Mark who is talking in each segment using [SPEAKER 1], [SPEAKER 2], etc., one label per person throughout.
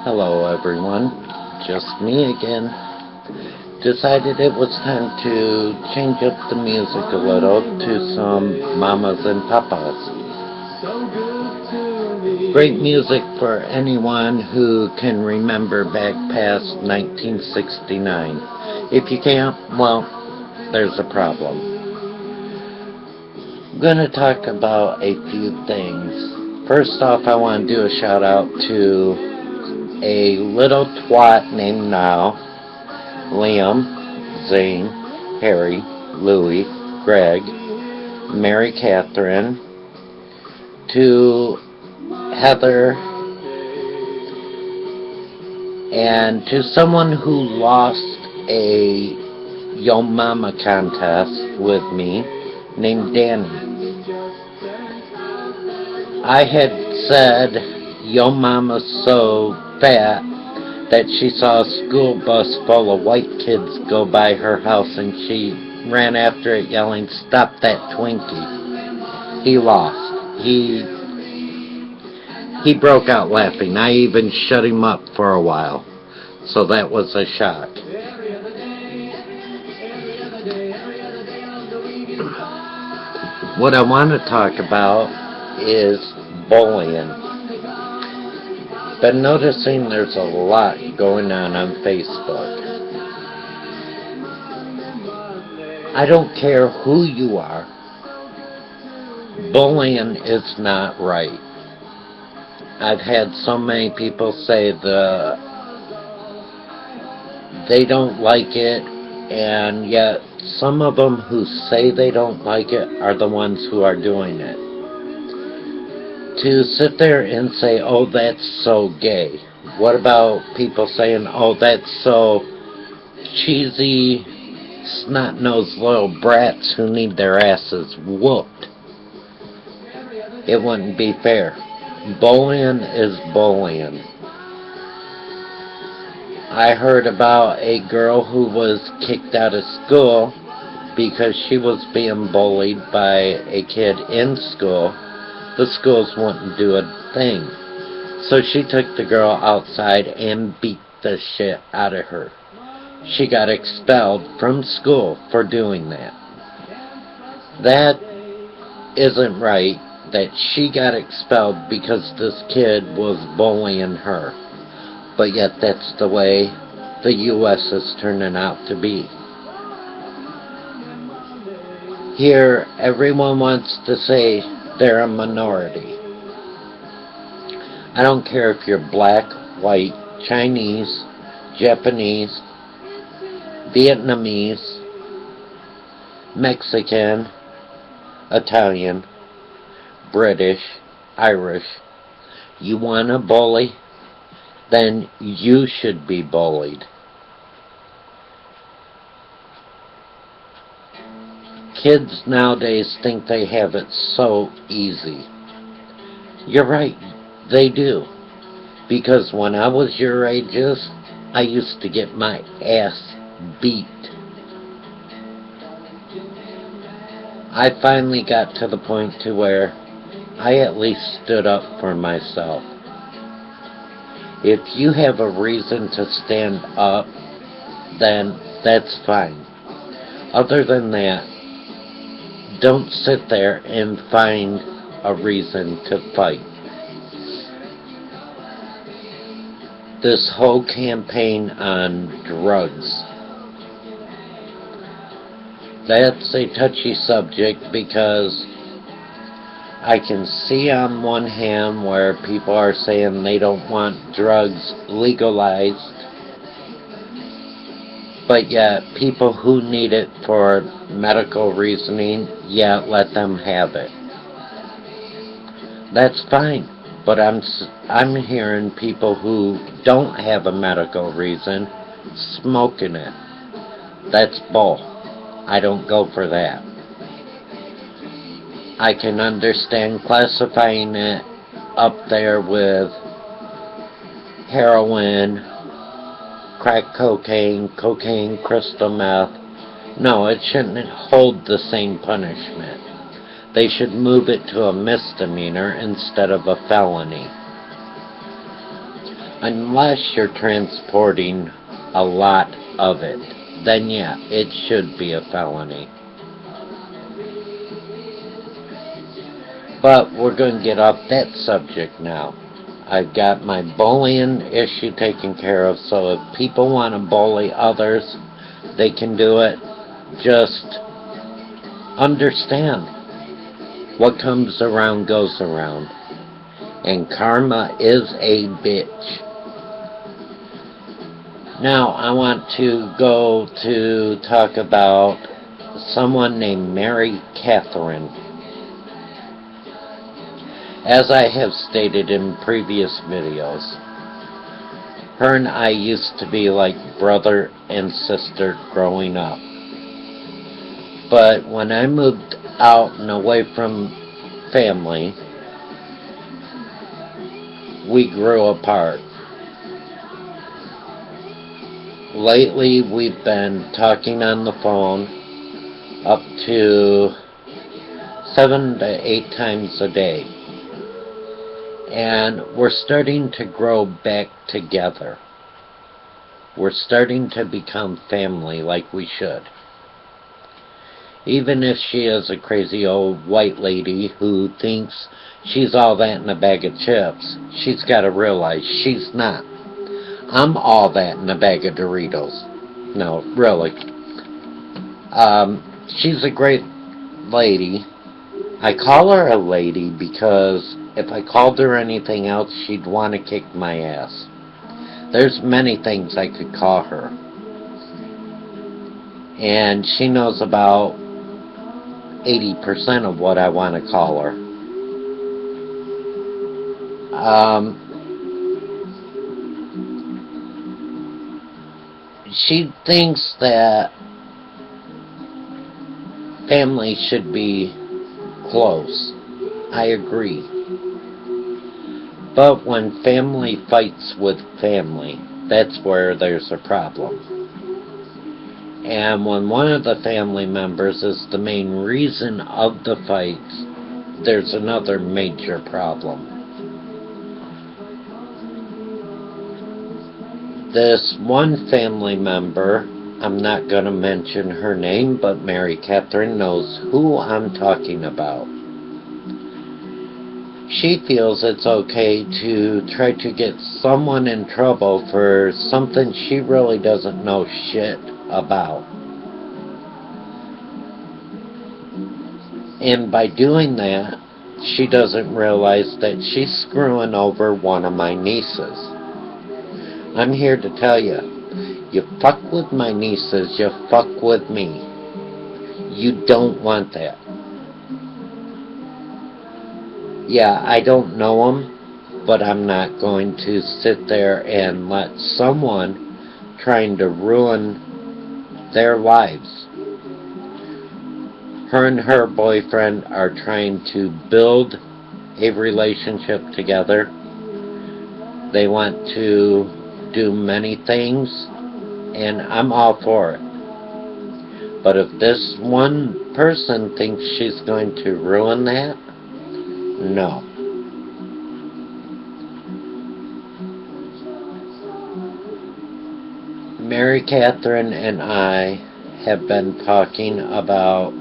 [SPEAKER 1] Hello everyone, just me again. Decided it was time to change up the music a little to some mamas and papas. Great music for anyone who can remember back past 1969. If you can't, well, there's a problem. I'm gonna talk about a few things. First off, I want to do a shout out to a little twat named Now, Liam, Zane, Harry, Louie, Greg, Mary Catherine, to Heather, and to someone who lost a Yo Mama contest with me named Danny. I had said Yo Mama's so fat that she saw a school bus full of white kids go by her house and she ran after it yelling, "Stop that Twinkie." He lost. He broke out laughing. I even shut him up for a while. So that was a shock. What I want to talk about is bullying. Been noticing there's a lot going on Facebook. I don't care who you are. Bullying is not right. I've had so many people say they don't like it, and yet some of them who say they don't like it are the ones who are doing it. To sit there and say, "Oh, that's so gay." What about people saying, "Oh, that's so cheesy, snot-nosed little brats who need their asses whooped"? It wouldn't be fair. Bullying is bullying. I heard about a girl who was kicked out of school because she was being bullied by a kid in school. The schools wouldn't do a thing. So she took the girl outside and beat the shit out of her. She got expelled from school for doing that. That isn't right, that she got expelled because this kid was bullying her. But yet that's the way the U.S. is turning out to be. Here, everyone wants to say they're a minority. I don't care if you're black, white, Chinese, Japanese, Vietnamese, Mexican, Italian, British, Irish. You want to bully? Then you should be bullied. Kids nowadays think they have it so easy. You're right, they do. Because when I was your ages, I used to get my ass beat. I finally got to the point to where I at least stood up for myself. If you have a reason to stand up, then that's fine. Other than that, don't sit there and find a reason to fight. This whole campaign on drugs, that's a touchy subject because I can see on one hand where people are saying they don't want drugs legalized, but yet people who need it for medical reasoning, yeah, let them have it. That's fine, but I'm hearing people who don't have a medical reason smoking it. That's bull. I don't go for that. I can understand classifying it up there with heroin, crack cocaine, cocaine, crystal meth. No, it shouldn't hold the same punishment. They should move it to a misdemeanor instead of a felony. Unless you're transporting a lot of it, then yeah, it should be a felony. But we're going to get off that subject now. I've got my bullying issue taken care of, so if people want to bully others, they can do it. Just understand what comes around goes around. And karma is a bitch. Now I want to go to talk about someone named Mary Catherine. As I have stated in previous videos, her and I used to be like brother and sister growing up. But when I moved out and away from family, we grew apart. Lately, we've been talking on the phone up to 7 to 8 times a day. And we're starting to grow back together. We're starting to become family like we should. Even if she is a crazy old white lady who thinks she's all that in a bag of chips, she's got to realize she's not. I'm all that in a bag of Doritos. No, really. She's a great lady. I call her a lady because if I called her anything else, she'd want to kick my ass. There's many things I could call her. And she knows about 80% of what I want to call her. She thinks that family should be close. I agree. But when family fights with family, that's where there's a problem. And when one of the family members is the main reason of the fights, there's another major problem. This one family member, I'm not going to mention her name, but Mary Catherine knows who I'm talking about. She feels it's okay to try to get someone in trouble for something she really doesn't know shit about. And by doing that, she doesn't realize that she's screwing over one of my nieces. I'm here to tell you, you fuck with my nieces, you fuck with me. You don't want that. Yeah, I don't know them, but I'm not going to sit there and let someone trying to ruin their lives. Her and her boyfriend are trying to build a relationship together. They want to do many things, and I'm all for it. But if this one person thinks she's going to ruin that, no. Mary Catherine and I have been talking about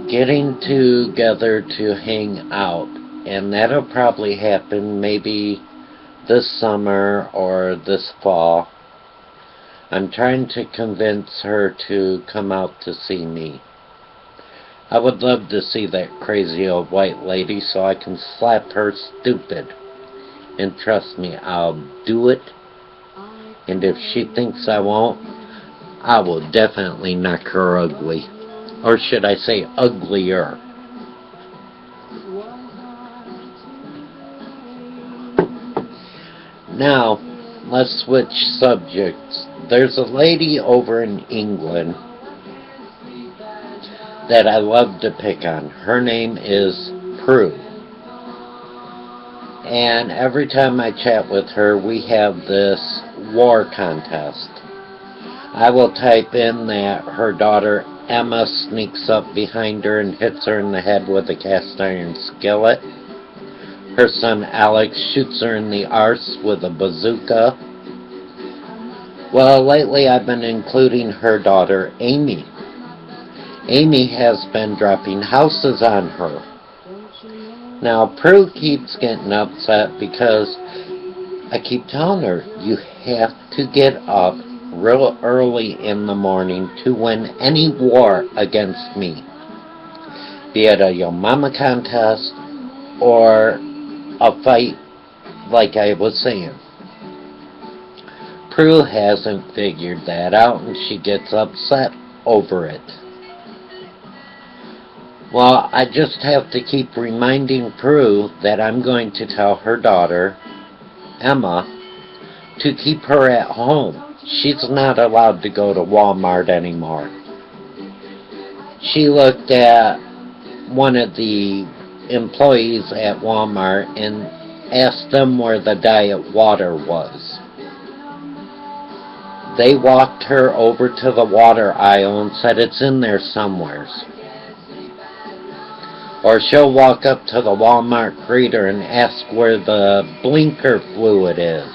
[SPEAKER 1] getting together to hang out, and that'll probably happen maybe this summer or this fall. I'm trying to convince her to come out to see me. I would love to see that crazy old white lady so I can slap her stupid. And trust me, I'll do it. And if she thinks I won't, I will definitely knock her ugly. Or should I say uglier. Now, let's switch subjects. There's a lady over in England that I love to pick on. Her name is Prue. And every time I chat with her, we have this war contest. I will type in that her daughter Emma sneaks up behind her and hits her in the head with a cast iron skillet. Her son Alex shoots her in the arse with a bazooka. Well, lately I've been including her daughter Amy. Amy has been dropping houses on her. Now, Prue keeps getting upset because I keep telling her, you have to get up real early in the morning to win any war against me. Be it a Yo Mama contest or a fight like I was saying. Prue hasn't figured that out and she gets upset over it. Well, I just have to keep reminding Prue that I'm going to tell her daughter, Emma, to keep her at home. She's not allowed to go to Walmart anymore. She looked at one of the employees at Walmart and asked them where the diet water was. They walked her over to the water aisle and said it's in there somewheres. Or she'll walk up to the Walmart greeter and ask where the blinker fluid is.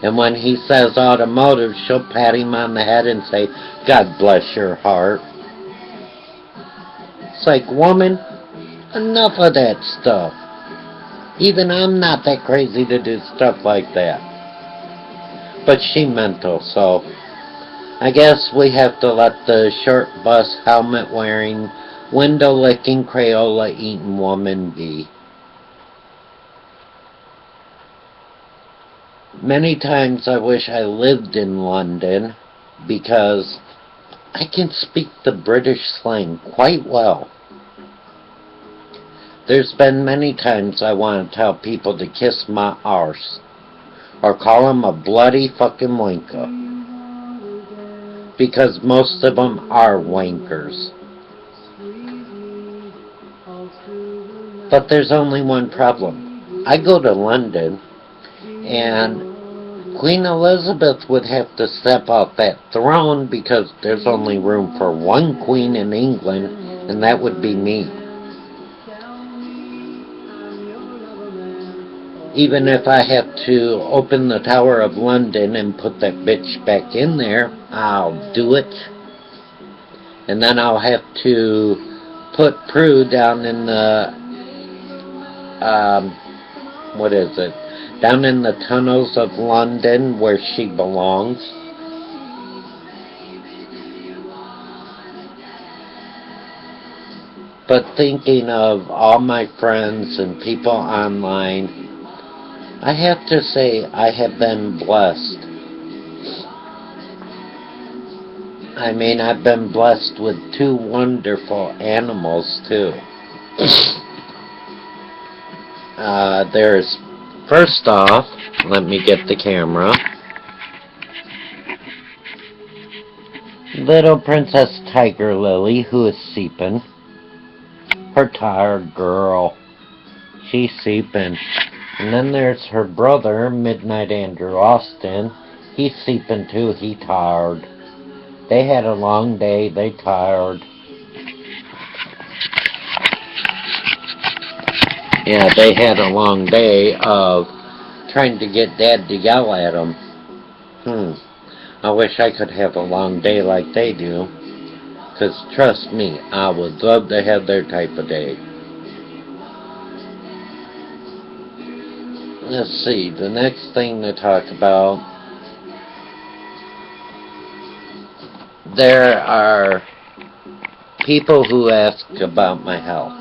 [SPEAKER 1] And when he says automotive, she'll pat him on the head and say, God bless your heart. It's like, woman, enough of that stuff. Even I'm not that crazy to do stuff like that. But she mental, so I guess we have to let the short bus helmet wearing, window licking, Crayola eating woman be. Many times I wish I lived in London because I can speak the British slang quite well. There's been many times I want to tell people to kiss my arse or call them a bloody fucking wanker, because most of them are wankers. But there's only one problem. I go to London and Queen Elizabeth would have to step off that throne because there's only room for one queen in England, and that would be me. Even if I have to open the Tower of London and put that bitch back in there, I'll do it. And then I'll have to put Prue down in the, down in the tunnels of London where she belongs. But thinking of all my friends and people online, I have to say I have been blessed. I mean, I've been blessed with two wonderful animals, too. There's, first off, let me get the camera. Little Princess Tiger Lily, who is seeping. Her tired girl. She's seeping. And then there's her brother, Midnight Andrew Austin. He's seeping too, he tired. They had a long day, they tired. Yeah, they had a long day of trying to get Dad to yell at them. I wish I could have a long day like they do. 'Cause trust me, I would love to have their type of day. Let's see, the next thing to talk about. There are people who ask about my health.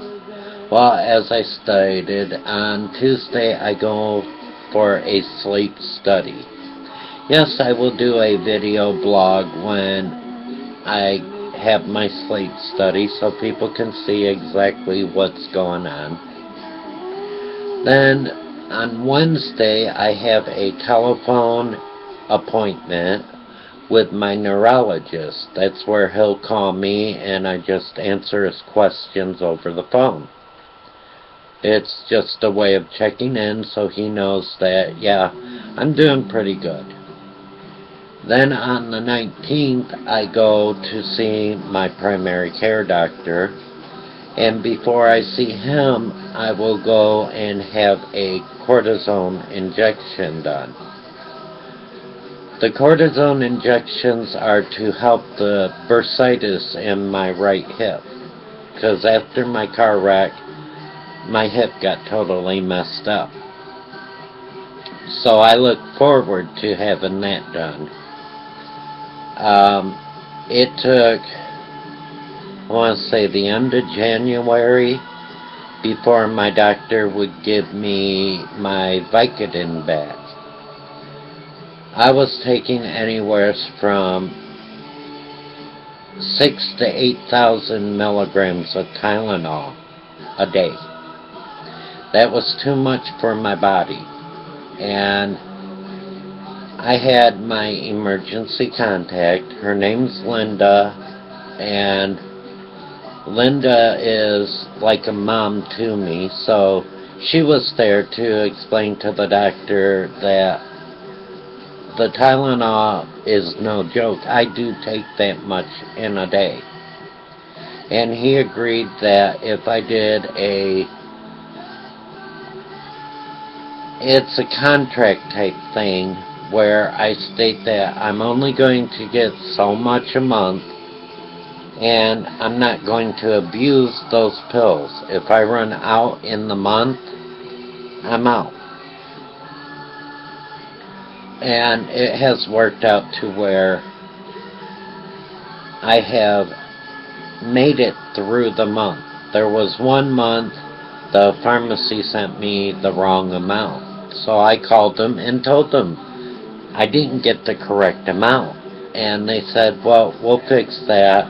[SPEAKER 1] Well, as I stated, on Tuesday I go for a sleep study. Yes, I will do a video blog when I have my sleep study so people can see exactly what's going on. Then on Wednesday, I have a telephone appointment with my neurologist. That's where he'll call me and I just answer his questions over the phone. It's just a way of checking in so he knows that, yeah, I'm doing pretty good. Then on the 19th, I go to see my primary care doctor. And before I see him, I will go and have a cortisone injection done. The cortisone injections are to help the bursitis in my right hip, because after my car wreck, my hip got totally messed up. So I look forward to having that done. It took, I want to say, the end of January before my doctor would give me my Vicodin back. I was taking anywhere from 6 to 8,000 milligrams of Tylenol a day. That was too much for my body. And I had my emergency contact. Her name's Linda, and Linda is like a mom to me, so she was there to explain to the doctor that the Tylenol is no joke. I do take that much in a day. And he agreed that if I did it's a contract type thing where I state that I'm only going to get so much a month and I'm not going to abuse those pills. If I run out in the month, I'm out. And it has worked out to where I have made it through the month. There was one month the pharmacy sent me the wrong amount. So I called them and told them I didn't get the correct amount. And they said, well, we'll fix that.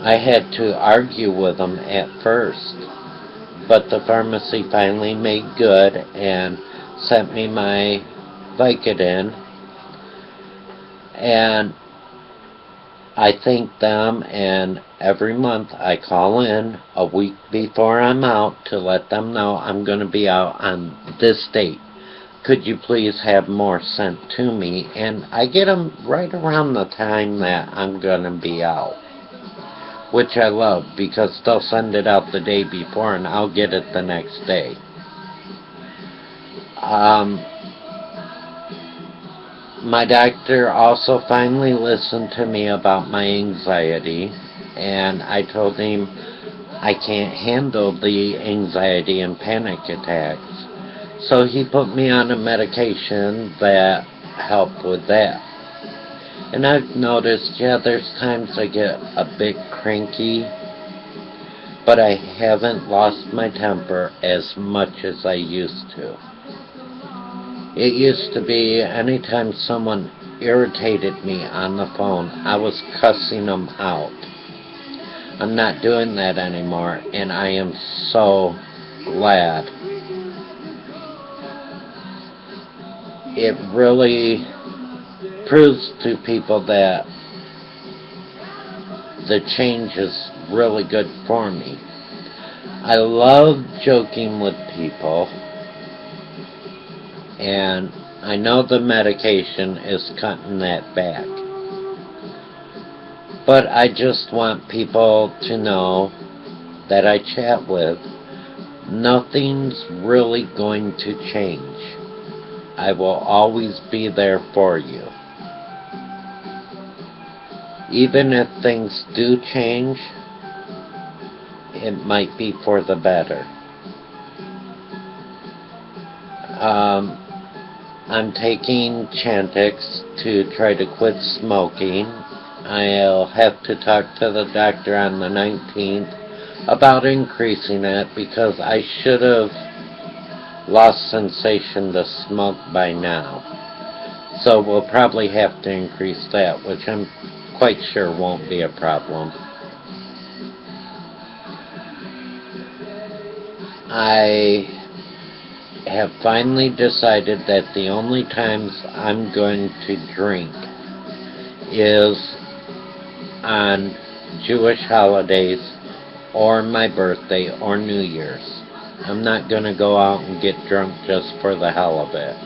[SPEAKER 1] I had to argue with them at first. But the pharmacy finally made good and sent me my Vicodin. And I thank them, and every month I call in a week before I'm out to let them know I'm going to be out on this date. Could you please have more sent to me? And I get them right around the time that I'm going to be out, which I love because they'll send it out the day before and I'll get it the next day. My doctor also finally listened to me about my anxiety, and I told him I can't handle the anxiety and panic attacks. So he put me on a medication that helped with that. And I've noticed, there's times I get a bit cranky, but I haven't lost my temper as much as I used to. It used to be anytime someone irritated me on the phone, I was cussing them out. I'm not doing that anymore, and I am so glad. It really proves to people that the change is really good for me. I love joking with people. And I know the medication is cutting that back. But I just want people to know that I chat with, nothing's really going to change. I will always be there for you. Even if things do change, it might be for the better. I'm taking Chantix to try to quit smoking. I'll have to talk to the doctor on the 19th about increasing it because I should have lost sensation to smoke by now. So we'll probably have to increase that, which I'm quite sure won't be a problem. I have finally decided that the only times I'm going to drink is on Jewish holidays or my birthday or New Year's. I'm not going to go out and get drunk just for the hell of it.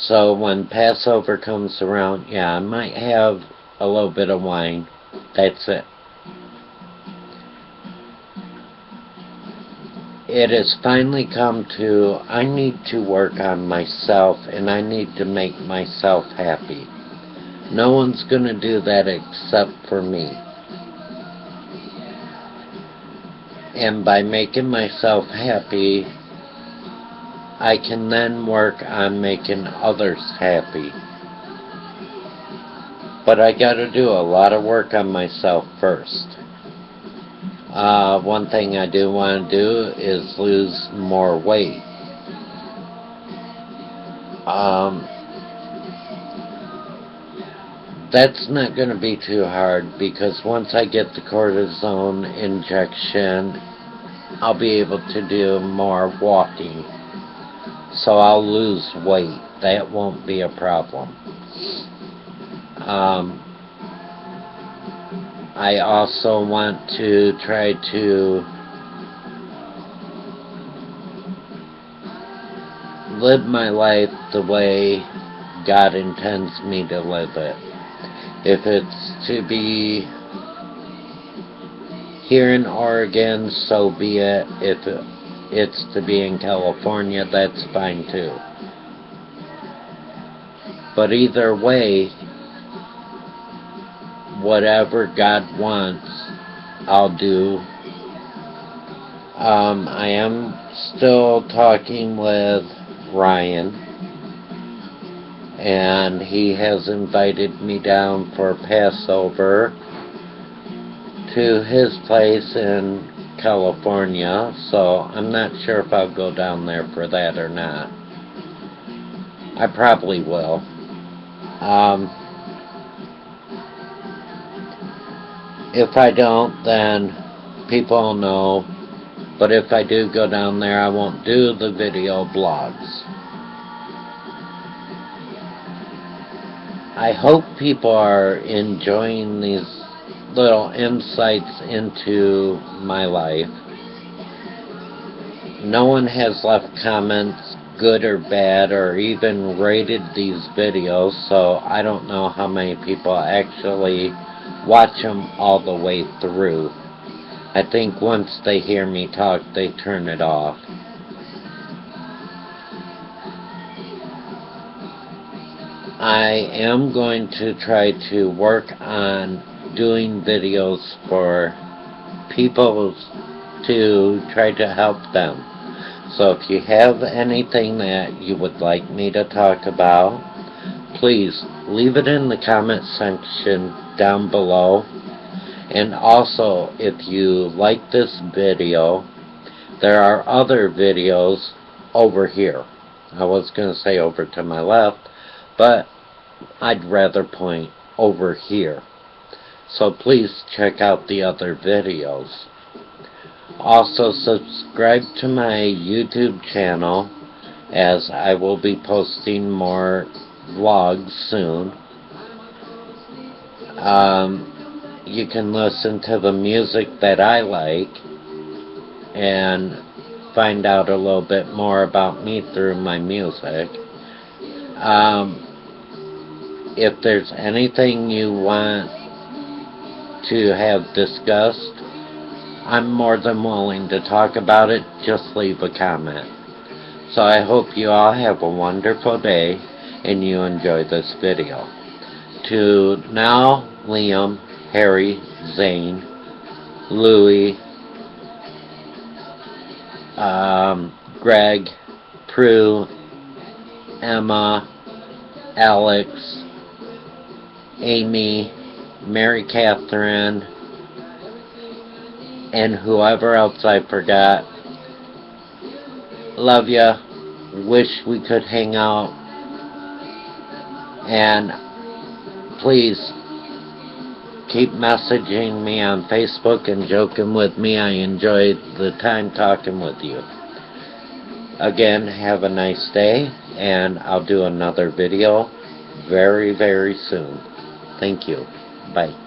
[SPEAKER 1] So when Passover comes around, I might have a little bit of wine. That's it. it has finally come to, I need to work on myself and I need to make myself happy. No one's going to do that except for me. And by making myself happy, I can then work on making others happy. But I gotta do a lot of work on myself first. One thing I do want to do is lose more weight. That's not going to be too hard because once I get the cortisone injection, I'll be able to do more walking. So I'll lose weight. That won't be a problem. I also want to try to live my life the way God intends me to live it. If it's to be here in Oregon, so be it. If it's to be in California, that's fine too. But either way, whatever God wants, I'll do. I am still talking with Ryan, and he has invited me down for Passover to his place in California, so I'm not sure if I'll go down there for that or not. I probably will. If I don't, then people will know. But if I do go down there, I won't do the video blogs. I hope people are enjoying these little insights into my life. No one has left comments, good or bad, or even rated these videos, so I don't know how many people actually watch them all the way through. I think once they hear me talk, they turn it off. I am going to try to work on doing videos for people to try to help them. So if you have anything that you would like me to talk about, please leave it in the comment section down below. And also, if you like this video, there are other videos over here. I was going to say over to my left, but I'd rather point over here. So please check out the other videos. Also subscribe to my YouTube channel, as I will be posting more vlogs soon. You can listen to the music that I like and find out a little bit more about me through my music. If there's anything you want to have discussed, I'm more than willing to talk about it. Just leave a comment. So I hope you all have a wonderful day and you enjoy this video. To now, Liam, Harry, Zane, Louie, Greg, Prue, Emma, Alex, Amy, Mary Catherine, and whoever else I forgot. Love ya. Wish we could hang out. And please keep messaging me on Facebook and joking with me. I enjoyed the time talking with you. Again, have a nice day, and I'll do another video very, very soon. Thank you. Bye.